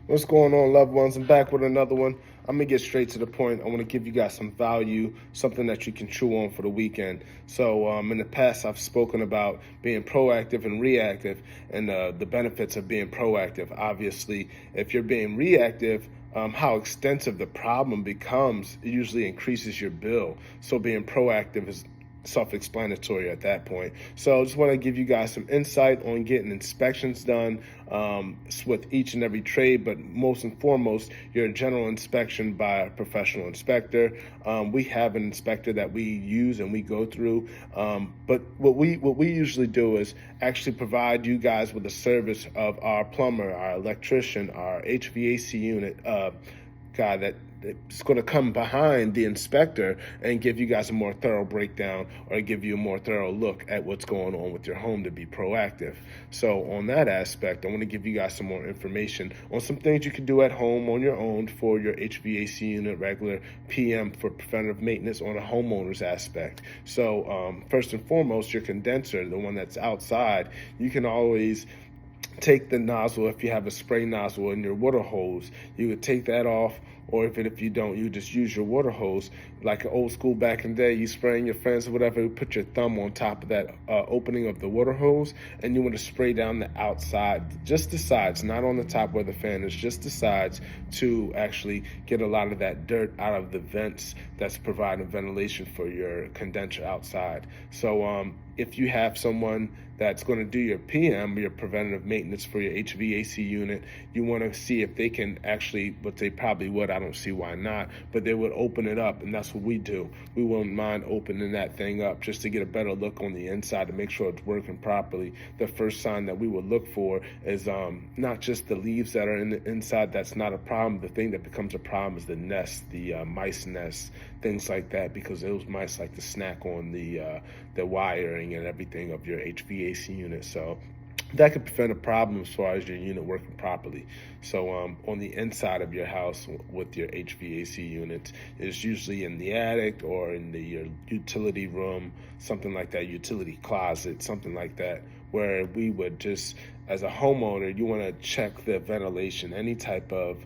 What's going on, loved ones? I'm back with another one. I'm gonna get straight to the point. I want to give you guys some value, something that you can chew on for the weekend. So, in the past, I've spoken about being proactive and reactive, and the benefits of being proactive. Obviously, if you're being reactive, how extensive the problem becomes, it usually increases your bill. So, being proactive is self-explanatory at that point. So I just want to give you guys some insight on getting inspections done with each and every trade, but most and foremost, your general inspection by a professional inspector. We have an inspector that we use and we go through, but what we usually do is actually provide you guys with the service of our plumber, our electrician, our HVAC unit guy that's going to come behind the inspector and give you guys a more thorough breakdown or give you a more thorough look at what's going on with your home to be proactive. So on that aspect, I want to give you guys some more information on some things you can do at home on your own for your HVAC unit, regular PM for preventative maintenance on a homeowner's aspect. So first and foremost, your condenser, the one that's outside, you can always take the nozzle. If you have a spray nozzle in your water hose, you would take that off, or if you don't, you just use your water hose like an old school back in the day. You spraying your friends or whatever, you put your thumb on top of that opening of the water hose, and you want to spray down the outside, just the sides, not on the top where the fan is, just the sides, to actually get a lot of that dirt out of the vents that's providing ventilation for your condenser outside. So if you have someone that's going to do your PM, your preventative maintenance for your HVAC unit, you want to see if they can actually, but they probably would, I don't see why not, but they would open it up, and that's what we do. We wouldn't mind opening that thing up just to get a better look on the inside to make sure it's working properly. The first sign that we would look for is not just the leaves that are in the inside, that's not a problem. The thing that becomes a problem is the nest, the mice nests, things like that, because those mice like to snack on the wiring and everything of your HVAC unit. So that could prevent a problem as far as your unit working properly. So on the inside of your house with your HVAC units, is usually in the attic or in your utility room, something like that, utility closet, something like that, where we would just, as a homeowner, you want to check the ventilation, any type of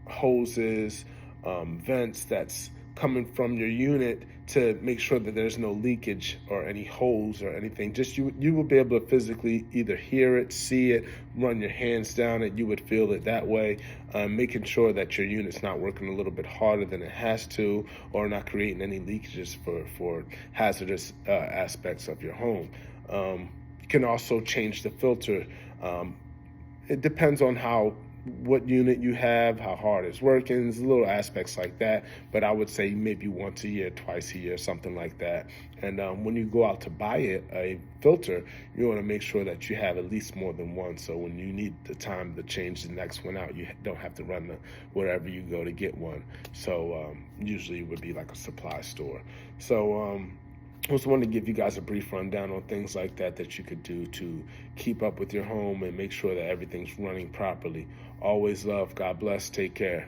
hoses, vents that's coming from your unit, to make sure that there's no leakage or any holes or anything. Just you will be able to physically either hear it, see it, run your hands down it. You would feel it that way, making sure that your unit's not working a little bit harder than it has to, or not creating any leakages for hazardous aspects of your home. You can also change the filter. It depends on what unit you have, how hard it's working. There's little aspects like that, but I would say maybe once a year, twice a year, something like that. And when you go out to buy a filter, you want to make sure that you have at least more than one. So when you need the time to change the next one out, you don't have to run wherever you go to get one. So usually it would be like a supply store. So I just wanted to give you guys a brief rundown on things like that you could do to keep up with your home and make sure that everything's running properly. Always love. God bless. Take care.